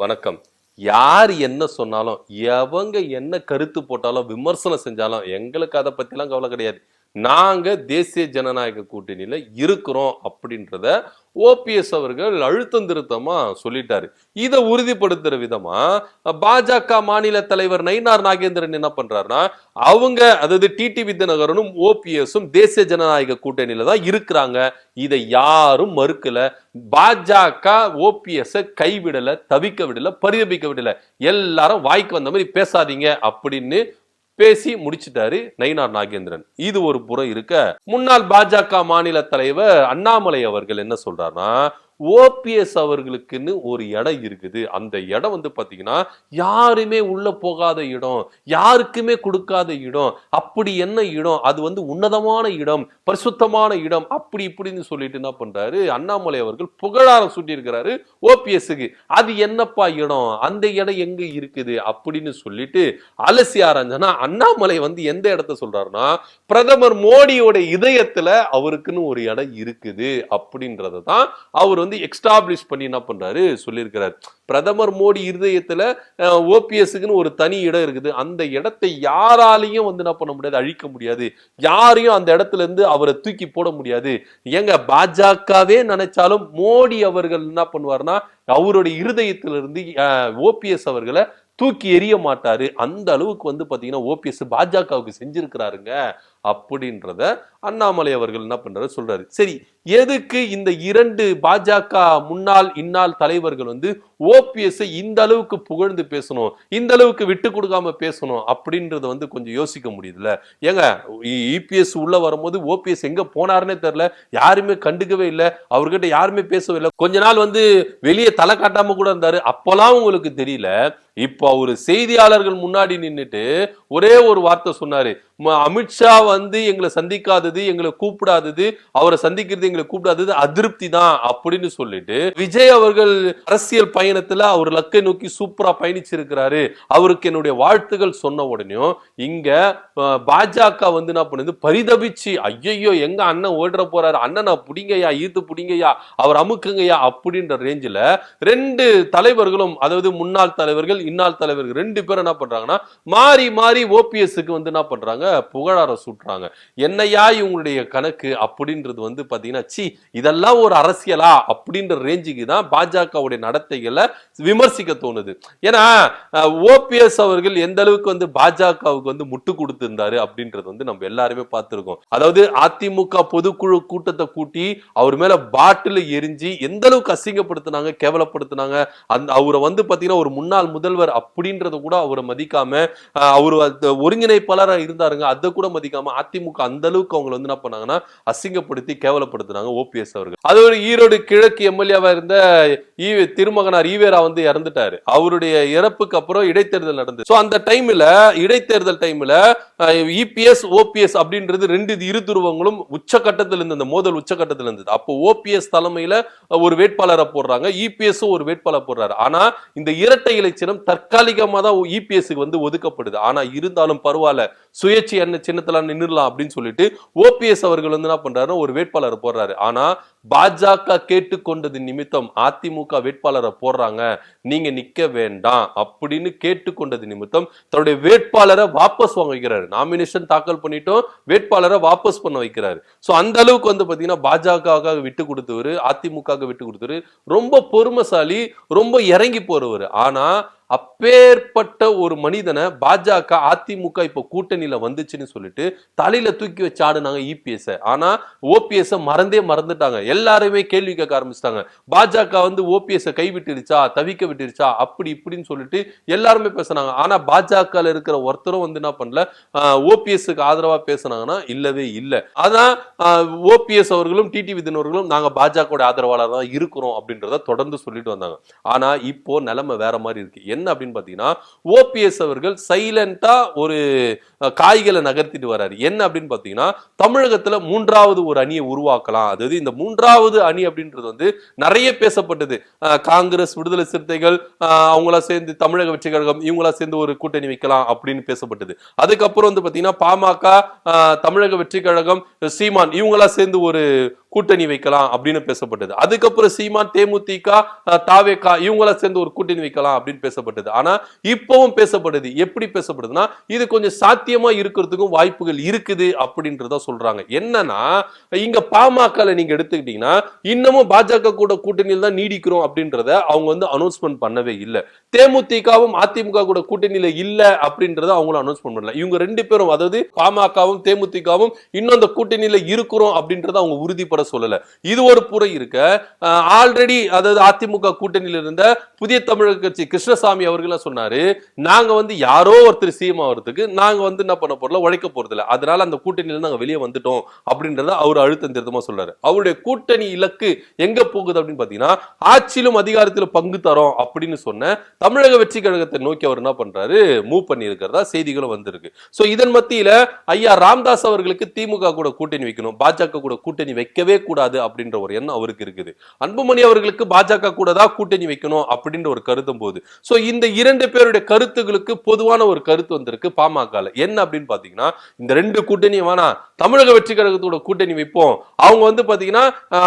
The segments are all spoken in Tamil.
வணக்கம். யார் என்ன சொன்னாலும், எவங்க என்ன கருத்து போட்டாலும், விமர்சனம் செஞ்சாலும், எங்களுக்கு அத பத்திலாம் கவலை கிடையாது. நாங்க தேசிய ஜனநாயக கூட்டணியில இருக்கிறோம் அப்படின்றத ஓபிஎஸ் அவர்கள் அழுத்தம் திருத்தமா சொல்லிட்டாரு. இத உறுதிப்படுத்துற விதமா பாஜக மாநில தலைவர் நயினார் நாகேந்திரன் என்ன பண்றாருன்னா, அவங்க அதாவது டிடிவி தினகரனும் ஓபிஎஸும் தேசிய ஜனநாயக கூட்டணியில தான் இருக்கிறாங்க. இதை யாரும் மறுக்கல. பாஜக ஓபிஎஸ் கைவிடல, தவிக்க விடல, பரிதபிக்க விடல. எல்லாரும் வாய்க்கு வந்த மாதிரி பேசாதீங்க அப்படின்னு பேசி முடிச்சிட்டாரு நயினார் நாகேந்திரன். இது ஒரு புறம் இருக்க, முன்னாள் பாஜக மாநில தலைவர் அண்ணாமலை அவர்கள் என்ன சொல்றாருன்னா, ஓபிஎஸ் அவர்களுக்குன்னு ஒரு இடம் இருக்குது. அந்த இடம் பாத்தீங்கன்னா யாருமே உள்ள போகாத இடம், யாருக்குமே கொடுக்காத இடம். அப்படி என்ன இடம்? அது உன்னதமான இடம், பரிசுத்தமான இடம், அப்படி இப்படின்னு சொல்லிட்டு என்ன பண்றாரு அண்ணாமலை அவர்கள் புகழாரம் சூட்டி இருக்கிறாரு ஓபிஎஸ்க்கு. அது என்னப்பா இடம், அந்த இடம் எங்க இருக்குது அப்படின்னு சொல்லிட்டு அலசி ஆராய்ஞ்சனா அண்ணாமலை எந்த இடத்த சொல்றாருன்னா, பிரதமர் மோடியோட இதயத்துல அவருக்குன்னு ஒரு இடம் இருக்குது அப்படின்றதான் அவர் எக்ஸ்டாப்ளிஷ் பண்ணி என்ன பண்றாரு சொல்லியிருக்கிறார். பிரதமர் மோடி இருதயத்துல ஓபிஎஸ்க்குன்னு ஒரு தனி இடம் இருக்குது. அந்த இடத்தை யாராலையும் என்ன பண்ண முடியாது, அழிக்க முடியாது. யாரையும் அந்த இடத்துல இருந்து அவரை தூக்கி போட முடியாது. ஏங்க பாஜகவே நினைச்சாலும் மோடி அவர்கள் என்ன பண்ணுவார்னா, அவருடைய இருதயத்திலிருந்து ஓபிஎஸ் அவர்களை தூக்கி எறிய மாட்டாரு. அந்த அளவுக்கு பாத்தீங்கன்னா ஓபிஎஸ் பாஜகவுக்கு செஞ்சிருக்கிறாருங்க அப்படின்றத அண்ணாமலை அவர்கள் என்ன பண்றாரு சொல்றாரு. சரி, எதுக்கு இந்த இரண்டு பாஜக முன்னாள் இன்னாள் தலைவர்கள் ஓபிஎஸ் இந்த அளவுக்கு புகழ்ந்து பேசணும், இந்த அளவுக்கு விட்டு கொடுக்காம பேசணும் அப்படின்றத கொஞ்சம் யோசிக்க முடியுதுல்ல. ஏங்க இபிஎஸ் உள்ள வரும்போது ஓபிஎஸ் எங்க போனாருன்னே தெரியல, யாருமே கண்டுக்கவே இல்லை, அவர்கிட்ட யாருமே பேசவே இல்லை. கொஞ்ச நாள் வெளியே தலை காட்டாம கூட இருந்தாரு. அப்பெல்லாம் உங்களுக்கு தெரியல. இப்போ அவரு செய்தியாளர்கள் முன்னாடி நின்னுட்டு ஒரே ஒரு வார்த்தை சொன்னாரு, அமித்ஷா எங்களை சந்திக்காதது, எங்களை கூப்பிடாதது, அவரை சந்திக்கிறது எங்களை கூப்பிடாதது அதிருப்தி தான் அப்படின்னு சொல்லிட்டு விஜய் அவர்கள் அரசியல் பயணத்துல அவர் லக்கை நோக்கி சூப்பரா பயணிச்சிருக்கிறாரு, அவருக்கு என்னுடைய வாழ்த்துகள் சொன்ன உடனே இங்க பாஜக என்ன பண்ணுது, பரிதபிச்சு ஐயோ எங்க அண்ணன் ஓடுற போறாரு, அண்ணனா புடிங்கய்யா, ஈர்த்து புடிங்கய்யா, அவர் அமுக்குங்கய்யா அப்படின்ற ரேஞ்சில ரெண்டு தலைவர்களும், அதாவது முன்னாள் தலைவர்கள் இன்னாள் தலைவர்கள் ரெண்டு பேரும் என்ன பண்றாங்கன்னா மாறி மாறி ஓபிஎஸ்க்கு என்ன பண்றாங்க, புகழாரம் சூட்டுறாங்க. என்னையா இவங்களுடைய கணக்கு அப்படின்றது பாத்தீங்கன்னா, சி இதெல்லாம் ஒரு அரசியலா அப்படின்ற ரேஞ்சுக்கு தான் பாஜகவுடைய நடத்தைகளை விமர்சிக்க தோணுது. ஏன்னா ஓபிஎஸ் அவர்கள் எந்த அளவுக்கு பாஜகவுக்கு முட்டு கொடுத்திருந்தாரு அப்படின்றது நம்ம எல்லாருமே பார்த்திருக்கோம். அதாவது அதிமுக பொதுக்குழு கூட்டத்தை கூட்டி அவர் மேல பாட்டில் எரிஞ்சு எந்த அளவுக்கு அசிங்கப்படுத்தினாங்க, கேவலப்படுத்தினாங்க. அவரை பாத்தீங்கன்னா ஒரு முன்னாள் முதல்வர் அப்படின்றத கூட அவரை மதிக்காம, அவர் ஒருங்கிணைப்பாளராக இருந்தாருங்க, அதை கூட மதிக்காம அதிமுக அந்த அளவுக்கு அவங்க என்ன பண்ணாங்கன்னா அசிங்கப்படுத்தி கேவலப்படுத்தினாங்க ஓபிஎஸ் அவர்கள். அது ஒரு ஈரோடு கிழக்கு எம்எல்ஏவா இருந்த திருமகனார் ஈவேரா இறந்துட்டாரு. அவருடைய இறப்புக்கு அப்புறம் இடைத்தேர்தல் நடந்தது. அந்த டைம்ல இடைத்தேர்தல் டைம்ல இபிஎஸ் ஓபிஎஸ் அப்படின்றது ரெண்டு இரு துருவங்களும் உச்சகட்டத்தில் இருந்த மோதல் உச்சகட்டத்தில் இருந்தது. அப்போ ஓபிஎஸ் தலைமையில ஒரு வேட்பாளரை போடுறாங்க, இபிஎஸ் ஒரு வேட்பாளர் போடுறாரு. ஆனா இந்த இரட்டை இலை சின்னம் தற்காலிகமா தான் இபிஎஸ்க்கு ஒதுக்கப்படுது. ஆனா இருந்தாலும் பரவாயில்ல, சுயேட்சை சின்னத்துல நின்றுலாம் அப்படின்னு சொல்லிட்டு ஓபிஎஸ் அவர்கள் என்ன பண்றாரு, ஒரு வேட்பாளரை போடுறாரு. ஆனா பாஜக கேட்டுக்கொண்டது நிமித்தம் அதிமுக வேட்பாளரை போடுறாங்க, நீங்க நிக்க வேண்டாம் அப்படின்னு கேட்டுக்கொண்டது நிமித்தம் தன்னுடைய வேட்பாளரை வாபஸ் வாங்க வைக்கிறாரு. நாமினேஷன் தாக்கல் பண்ணிட்டோம், வேட்பாளரை வாபஸ் பண்ண வைக்கிறாரு. சோ அந்த அளவுக்கு பாத்தீங்கன்னா பாஜக விட்டு கொடுத்தவரு, அதிமுக விட்டு கொடுத்தவரு, ரொம்ப பொறுமைசாலி, ரொம்ப இறங்கி போறவர். ஆனா அப்பேற்பட்ட ஒரு மனிதனை பாஜக அதிமுக இப்ப கூட்டணியில வந்துச்சுன்னு சொல்லிட்டு தலையில தூக்கி வச்சு ஆடுனாங்க இபிஎஸ். ஆனா ஓபிஎஸ் மறந்துட்டாங்க. எல்லாருமே கேள்வி கேட்க ஆரம்பிச்சிட்டாங்க. பாஜக ஓபிஎஸ் கைவிட்டுருச்சா, தவிக்க விட்டுருச்சா, அப்படி இப்படின்னு சொல்லிட்டு எல்லாருமே பேசினாங்க. ஆனா பாஜக இருக்கிற ஒருத்தரும் என்ன பண்ணல, ஓபிஎஸ்க்கு ஆதரவா பேசினாங்கன்னா இல்லவே இல்லை. அதான் ஓபிஎஸ் அவர்களும் டிடிவி தினகரனும் நாங்க பாஜக ஆதரவாளர் தான் இருக்கிறோம் அப்படின்றத தொடர்ந்து சொல்லிட்டு வந்தாங்க. ஆனா இப்போ நிலைமை வேற மாதிரி இருக்கு. என்ன அப்படின்னு பாத்தீங்கன்னா, ஓபிஎஸ் அவர்கள் சைலண்டா ஒரு காய்களை நகர்த்திட்டு வராரு. என்ன அப்படின்னு பாத்தீங்கன்னா, தமிழகத்துல மூன்றாவது ஒரு அணியை உருவாக்கலாம். அதாவது இந்த மூன்றாவது அணி அப்படின்றது வந்து நிறைய பேசப்பட்டது. காங்கிரஸ், விடுதலை சிறுத்தைகள், அவங்களா சேர்ந்து தமிழக வெற்றி கழகம், இவங்களா சேர்ந்து ஒரு கூட்டணி வைக்கலாம் அப்படின்னு பேசப்பட்டது. அதுக்கப்புறம் வந்து பாத்தீங்கன்னா பாமக, தமிழக வெற்றி கழகம், சீமான் இவங்களா சேர்ந்து ஒரு கூட்டணி வைக்கலாம் அப்படின்னு பேசப்பட்டது. அதுக்கப்புறம் சீமான், தேமுதிக, தாவேகா இவங்களா சேர்ந்து ஒரு கூட்டணி வைக்கலாம் அப்படின்னு பேசப்பட்டது. ஆனா இப்பவும் பேசப்படுது. எப்படி பேசப்படுதுன்னா, இது கொஞ்சம் சாத்தியமா இருக்கிறதுக்கும் வாய்ப்புகள் இருக்குது அப்படின்றத சொல்றாங்க. என்னன்னா, இங்க பாமக நீங்க எடுத்துக்கிட்டீங்கன்னா இன்னமும் பாஜக கூட கூட்டணியில் தான் நீடிக்கிறோம் அப்படின்றத அவங்க வந்து அனௌன்ஸ்மெண்ட் பண்ணவே இல்லை. தேமுதிகவும் அதிமுக கூட கூட்டணியில இல்ல அப்படின்றத அவங்களும் அனௌன்ஸ்மெண்ட் பண்ணல. இவங்க ரெண்டு பேரும், அதாவது பாமகவும் தேமுதிகவும் இன்னும் அந்த கூட்டணியில இருக்கிறோம் அப்படின்றத அவங்க உறுதிப்பட சொல்லல. இது ஒரு புறை இருக்க, ஆல்ரெடி அதாவது அதிமுக கூட்டணியில் இருந்த புதிய தமிழக கட்சி கிருஷ்ணசாமி அவர்கள் சொன்னாரு, நாங்க வந்து யாரோ ஒருத்தர் சிஎம் ஆகிறதுக்கு நாங்க வந்து என்ன பண்ண போறோம், உழைக்க போறது இல்ல, அதனால அந்த கூட்டணியில நாங்க வெளியே வந்துட்டோம் அப்படின்றத அவர் அழுத்தம் திருத்தமா சொல்றாரு. அவருடைய கூட்டணி இலக்கு எங்க போகுது அப்படின்னு பாத்தீங்கன்னா, ஆட்சியிலும் அதிகாரத்திலும் பங்கு தரோம் அப்படின்னு சொன்ன தமிழக வெற்றி கழகத்தை நோக்கி அவர் என்ன பண்றாரு, மூவ் பண்ணி இருக்கிறதா செய்திகளும் வந்திருக்கு. சோ இதன் மத்தியில ஐயா ராமதாஸ் அவர்களுக்கு திமுக கூட கூட்டணி வைக்கணும், பாஜக கூட கூட்டணி வைக்கவே கூடாது அப்படின்ற ஒரு எண்ணம் அவருக்கு இருக்குது. அன்புமணி அவர்களுக்கு பாஜக கூட தான் கூட்டணி வைக்கணும் அப்படின்ற ஒரு கருத்தும் போது, சோ இந்த இரண்டு பேருடைய கருத்துகளுக்கு பொதுவான ஒரு கருத்து வந்திருக்கு பாமகல. என்ன அப்படின்னு பாத்தீங்கன்னா, இந்த ரெண்டு கூட்டணி வேணா, தமிழக வெற்றி கழகத்தோட கூட்டணி வைப்போம், அவங்க வந்து பாத்தீங்கன்னா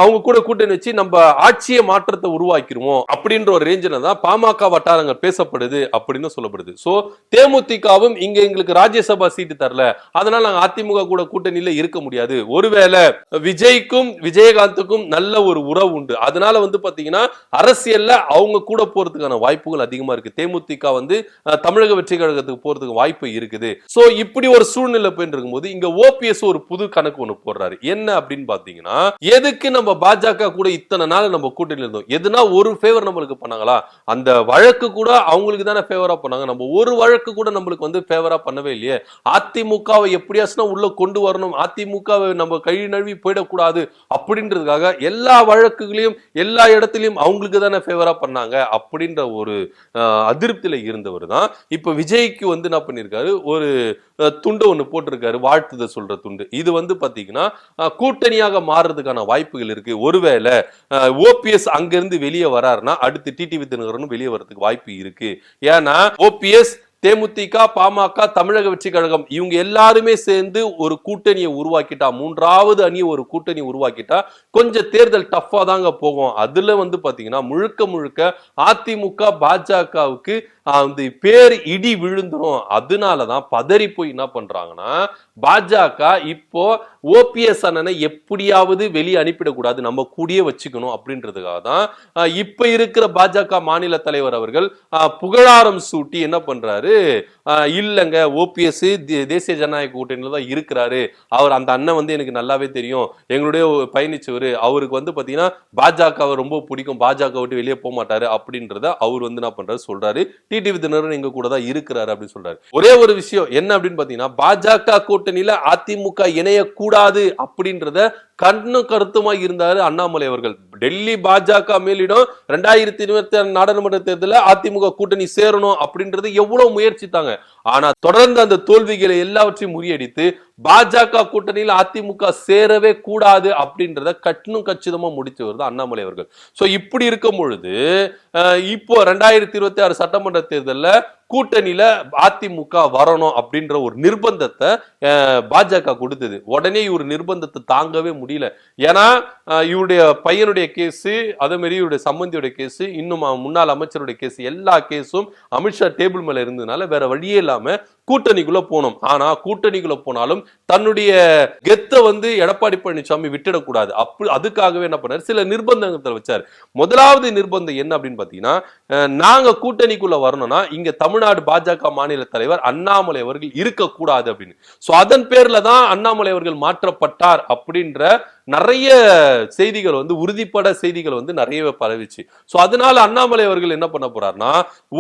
அவங்க கூட கூட்டணி வச்சு நம்ம ஆட்சிய மாற்றத்தை உருவாக்கிடுவோம் அப்படின்ற ஒரு ரேஞ்சில தான் பாமக வட்டாரங்கள் பேசப்படுது அப்படின்னு சொல்லப்படுது. சோ தேமுதிகவும் இங்க எங்களுக்கு ராஜ்யசபா சீட்டு தரல, அதனால நாங்க அதிமுக கூட கூட்டணியில இருக்க முடியாது, ஒருவேளை விஜய்க்கும் விஜயகாந்துக்கும் நல்ல ஒரு உறவு உண்டு, அதனால வந்து பாத்தீங்கன்னா அரசியல்ல அவங்க கூட போறதுக்கான வாய்ப்புகள் அதிகமா இருக்கு, தேமுதிக வந்து தமிழக வெற்றி கழகத்துக்கு போறதுக்கு வாய்ப்பு இருக்குது. சோ இப்படி ஒரு சூழ்நிலை போயிட்டு இருக்கும்போது இங்க ஓபிஎஸ் ஒரு புது கணக்கு ஒண்ணு போடுறாரு. என்ன அப்படின்னு பாத்தீங்கன்னா, எதுக்கு நம்ம பாஜக கூட இத்தனை நாள் நம்ம கூட்டணியில் இருந்தோம், எதுனா ஒரு ஃபேவர் நம்மளுக்கு பண்ணாங்களா, அந்த வழக்கு கூட அவங்களுக்கு தானே ஃபேவரா பண்ணாங்க, நம்ம ஒரு வழக்கு கூட நம்மளுக்கு வந்து ஃபேவரா பண்ணவே இல்லையே, அதிமுகவை எப்படியாச்சும் உள்ள கொண்டு வரணும், அதிமுகவை நம்ம கை நழுவி போயிடக்கூடாது அப்படின்றதுக்காக எல்லா வழக்குகளையும் எல்லா இடத்திலையும் அவங்களுக்கு தானே ஃபேவரா பண்ணாங்க அப்படின்ற ஒரு அதிருப்தியில இருந்தவர் தான் இப்ப விஜய்க்கு வந்து என்ன பண்ணிருக்காரு, ஒரு துண்டு ஒண்ணு போட்டிருக்காரு, வாழ்த்துதல் சொல்ற துண்டு. இது வந்து பாத்தீங்கன்னா கூட்டணியாக மாறுறதுக்கான வாய்ப்புகள் இருக்கு. ஒருவேளை ஓபிஎஸ் அங்கிருந்து வெளியே வராருன்னா அடுத்து டிடிவி தினகரனும் வெளியே வரதுக்கு வாய்ப்பு இருக்கு. ஏன்னா ஓபிஎஸ், தேமுதிக, பாமக, தமிழக வெற்றி கழகம் இவங்க எல்லாருமே சேர்ந்து ஒரு கூட்டணியை உருவாக்கிட்டா, மூன்றாவது அணியை ஒரு கூட்டணி உருவாக்கிட்டா கொஞ்சம் தேர்தல் டஃபா தாங்க போகும். அதுல வந்து பாத்தீங்கன்னா முழுக்க முழுக்க அதிமுக பாஜகவுக்கு அந்த பேர் இடி விழுந்துரும். அதனாலதான் பதறி போய் என்ன பண்றாங்கன்னா, பாஜக இப்போ ஓபிஎஸ் அண்ணனை எப்படியாவது வெளியே அனுப்பிடக்கூடாது, நம்ம கூடியே வச்சுக்கணும் அப்படின்றதுக்காக தான் இப்ப இருக்கிற பாஜக மாநில தலைவர் அவர்கள் புகழாரம் சூட்டி என்ன பண்றாரு, இல்லங்க ஓபிஎஸ் தேசிய ஜனநாயக கூட்டணியில தான் இருக்கிறாரு, அவர் அந்த அண்ணன் வந்து எனக்கு நல்லாவே தெரியும், எங்களுடைய பயணிச்சவர், அவருக்கு வந்து பாத்தீங்கன்னா பாஜக ரொம்ப பிடிக்கும், பாஜக விட்டு வெளியே போக மாட்டாரு அப்படின்றத அவர் வந்து என்ன பண்றாரு சொல்றாரு, டிடிவி தினகரன் எங்க கூட தான் இருக்கிறாரு அப்படின்னு சொல்றாரு. ஒரே ஒரு விஷயம் என்ன அப்படின்னு பாத்தீங்கன்னா, பாஜக கூட்டணியில அதிமுக இணையக்கூடாது அப்படின்றத கண்ணு கருத்துமா இருந்தாரு அண்ணாமலை அவர்கள். டெல்லி பாஜக மேலிடம் 2026 நாடாளுமன்ற தேர்தலில் அதிமுக கூட்டணி சேரணும் அப்படின்றது எவ்வளவு முயற்சித்தாங்க. ஆனா தொடர்ந்து அந்த தோல்விகளை எல்லாவற்றையும் முறியடித்து பாஜக கூட்டணியில் அதிமுக சேரவே கூடாது அப்படின்றத கட்டும் கச்சிதமா முடிச்சவர் தான் அண்ணாமலை அவர்கள். சோ இப்படி இருக்கும் பொழுது இப்போ 2026 சட்டமன்ற தேர்தலில் கூட்டணியில அதிமுக வரணும் அப்படின்ற ஒரு நிர்பந்தத்தை பாஜக கொடுத்தது. உடனே இவர் நிர்பந்தத்தை தாங்கவே முடியல. ஏன்னா இவருடைய பையனுடைய கேஸ், அதே மாதிரி இவருடைய சம்பந்தியோட கேஸ், இன்னும் முன்னாள் அமைச்சருடைய கேஸ், எல்லா கேஸும் அமித்ஷா டேபிள் மேல இருந்ததுனால வேற வழியே இல்லாம கூட்டணிக்குள்ள போனோம். ஆனா கூட்டணிக்குள்ள போனாலும் தன்னுடைய கெத்த வந்து எடப்பாடி பழனிசாமி விட்டுடக்கூடாது, அதுக்காகவே என்ன பண்ணாரு, சில நிர்பந்தங்களை வச்சாரு. முதலாவது நிர்பந்தம் என்ன அப்படின்னு பாத்தீங்கன்னா, நாங்க கூட்டணிக்குள்ள வரணும்னா இங்க தமிழ்நாடு பாஜக மாநில தலைவர் அண்ணாமலை அவர்கள் இருக்கக்கூடாது அப்படின்னு. சோ அதன் பேர்ல தான் அண்ணாமலை அவர்கள் மாற்றப்பட்டார் அப்படின்ற நிறைய செய்திகள் வந்து உறுதிப்பட செய்திகள் வந்து நிறைய பரவிச்சு. சோ அதனால அண்ணாமலை அவர்கள் என்ன பண்ண போறாருன்னா,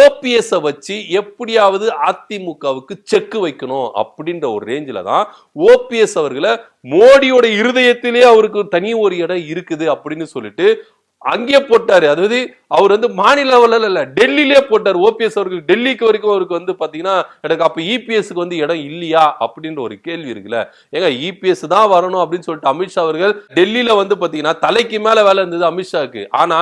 ஓபிஎஸ் வச்சு எப்படியாவது அதிமுகவுக்கு செக் வைக்கணும் அப்படின்ற ஒரு ரேஞ்சில தான் ஓபிஎஸ் அவர்களை மோடியோட இருதயத்திலே அவருக்கு தனி ஒரு இடம் இருக்குது அப்படின்னு சொல்லிட்டு அங்கே போட்டாரு. அதாவது அவர் வந்து மாநில லெவல்ல இல்ல, டெல்லியிலே போட்டார். ஓபிஎஸ் அவர்கள் டெல்லிக்கு வரைக்கும் அவருக்கு வந்து பாத்தீங்கன்னா எனக்கு அப்ப இபிஎஸ்க்கு வந்து இடம் இல்லையா அப்படின்ற ஒரு கேள்வி இருக்குல்ல. ஏங்க இபிஎஸ் தான் வரணும் அப்படின்னு சொல்லிட்டு அமித்ஷா அவர்கள் டெல்லியில வந்து பாத்தீங்கன்னா தலைக்கு மேல வேலை இருந்தது அமித்ஷாக்கு. ஆனா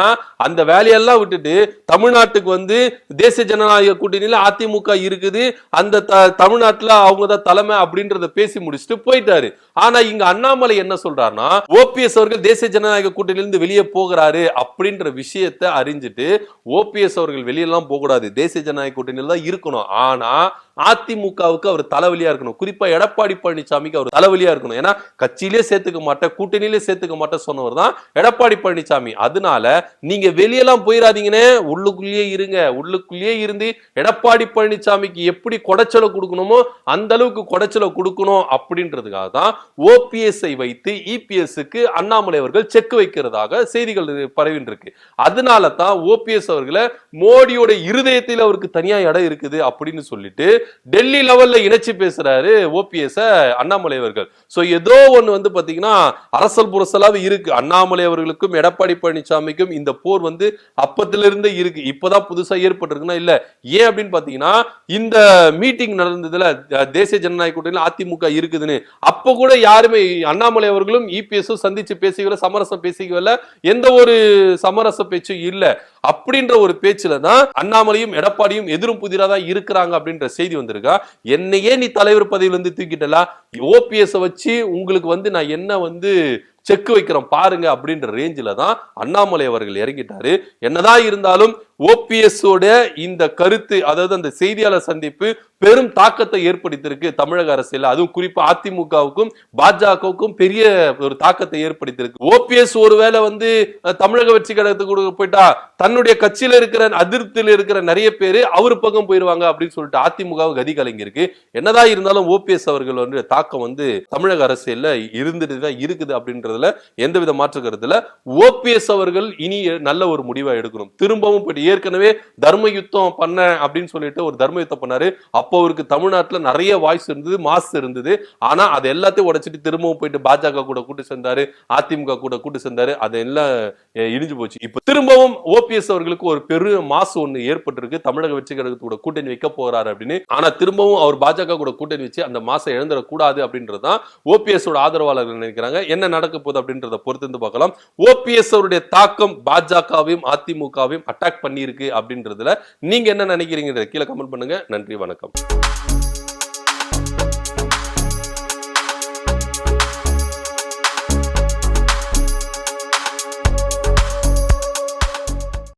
அந்த வேலையெல்லாம் விட்டுட்டு தமிழ்நாட்டுக்கு வந்து தேசிய ஜனநாயக கூட்டணியில அதிமுக இருக்குது, அந்த தமிழ்நாட்டுல அவங்க தான் தலைமை அப்படின்றத பேசி முடிச்சுட்டு போயிட்டாரு. ஆனா இங்க அண்ணாமலை என்ன சொல்றாருன்னா, ஓபிஎஸ் அவர்கள் தேசிய ஜனநாயக கூட்டணியிலிருந்து வெளியே போகிறாரு அப்படின்ற விஷயத்தை அறிஞ்சிட்டு ஓபிஎஸ் அவர்கள் வெளியெல்லாம் போக கூடாது, தேசிய ஜனநாயக கூட்டணியில் தான் இருக்கணும். ஆனா அதிமுகவுக்கு அவர் தலைவலியா இருக்கணும். குறிப்பா எடப்பாடி பழனிசாமிக்கு அவர் தலைவலியா இருக்கணும். ஏன்னா கட்சியிலே சேர்த்துக்க மாட்டேன், கூட்டணியிலே சேர்த்துக்க மாட்டேன் சொன்னவர் தான் எடப்பாடி பழனிசாமி. அதனால நீங்க வெளியெல்லாம் போயிடாதீங்கன்னு, உள்ளுக்குள்ளேயே இருங்க. உள்ளுக்குள்ளேயே இருந்து எடப்பாடி பழனிசாமிக்கு எப்படி கொடைச்சலை கொடுக்கணுமோ அந்த அளவுக்கு கொடைச்சலை கொடுக்கணும் அப்படின்றதுக்காக தான் ஓபிஎஸ் வைத்து இபிஎஸ்க்கு அண்ணாமலை அவர்கள் செக் வைக்கிறதாக செய்திகள் பரவிட்டு இருக்கு. அதனால தான் ஓபிஎஸ் அவர்களை மோடியோட இருதயத்தில் அவருக்கு தனியா இடம் இருக்குது அப்படின்னு சொல்லிட்டு டெல்லி லெவல்ல இணைச்சு பேசுறாரு ஓபிஎஸ் அண்ணாமலை அவர்கள். சோ ஏதோ ஒண்ணு வந்து பாத்தீங்கன்னா அரசல் புரசலாவே இருக்கு. அண்ணாமலை அவர்களுக்கும் எடப்பாடி பழனிசாமிக்கும் இந்த போர் வந்து அப்பத்திலிருந்தே இருக்கு, இப்பதான் புதுசா ஏற்பட்டிருக்குன்னா இல்ல. ஏன் அப்படின்னு பாத்தீங்கன்னா இந்த மீட்டிங் நடந்ததுல தேசிய ஜனநாயக கூட்டணியில் அதிமுக இருக்குதுன்னு அப்ப கூட யாருமே அண்ணாமலை அவர்களும் இபிஎஸ் சந்திச்சு பேசிக்கல, சமரசம் பேசிக்கல, எந்த ஒரு சமரச பேச்சும் இல்ல. அப்படின்ற ஒரு பேச்சுல தான் அண்ணாமலையும் எடப்பாடியும் எதிரும் புதிராதான் இருக்கிறாங்க அப்படின்ற செய்தி வந்திருக்கா. என்னையே நீ தலைவர் பதவியில இருந்து தூக்கிட்டல, ஓபிஎஸ் வச்சு உங்களுக்கு வந்து நான் என்ன வந்து செக் வைக்கிறோம் பாருங்க அப்படின்ற ரேஞ்சில தான் அண்ணாமலை அவர்கள் இறங்கிட்டாரு. என்னதான் இருந்தாலும் ஓபிஎஸ் இந்த கருத்து, அதாவது அந்த செய்தியாளர் சந்திப்பு பெரும் தாக்கத்தை ஏற்படுத்தியிருக்கு தமிழக அரசியல். அதுவும் குறிப்பா அதிமுகவுக்கும் பாஜகவுக்கும் பெரிய ஒரு தாக்கத்தை ஏற்படுத்தியிருக்கு. ஓபிஎஸ் ஒருவேளை வந்து தமிழக வெற்றி கழகத்துக்கு போயிட்டா தன்னுடைய கட்சியில இருக்கிற அதிருப்தியில் இருக்கிற நிறைய பேரு அவரு பக்கம் போயிருவாங்க அப்படின்னு சொல்லிட்டு அதிமுகவுக்கு கதி கலங்கிருக்கு. என்னதான் இருந்தாலும் ஓபிஎஸ் அவர்கள் வந்து தாக்கம் வந்து தமிழக அரசியல்ல இருந்துட்டு தான் இருக்குது அப்படின்றதுல எந்தவித மாற்று கருத்துல. ஓபிஎஸ் அவர்கள் இனி நல்ல ஒரு முடிவை எடுக்கணும். திரும்பவும் போயிட்டு ஏற்கனவே தர்ம யுத்தம் பண்ண அப்படின்னு சொல்லிட்டு ஒரு தர்ம யுத்தம் பண்ணாரு. அப்போ அவருக்கு தமிழ்நாட்டுல நிறைய வாய்ஸ் இருந்தது, மாஸ் இருந்தது. ஆனா அது எல்லாத்தையும் உடைச்சிட்டு திரும்பவும் போயிட்டு பாஜக கூட கூட்டு சேர்ந்தாரு, அதிமுக கூட கூட்டு சேர்ந்தாரு. அதெல்லாம் இடிஞ்சு போச்சு. இப்ப திரும்பவும் ஓபிஎஸ் அவர்களுக்கு ஒரு பெரும் மாசு ஒண்ணு ஏற்பட்டிருக்கு, தமிழக வெற்றி கழகத்தோட கூட்டணி வைக்க போறாரு அப்படின்னு. ஆனா திரும்பவும் அவர் பாஜக கூட கூட்டணி வச்சு அந்த மாசம் இழந்துடக்கூடாது அப்படின்றதுதான் ஓபிஎஸ் ஆதரவாளர்கள் நினைக்கிறாங்க. என்ன நடக்க போகுது அப்படின்றத பொறுத்து பார்க்கலாம். ஓபிஎஸ் அவருடைய தாக்கம் பாஜகவையும் அதிமுகவையும் அட்டாக் பண்ணியிருக்கு அப்படின்றதுல நீங்க என்ன நினைக்கிறீங்க கீழே கமெண்ட் பண்ணுங்க. நன்றி, வணக்கம்.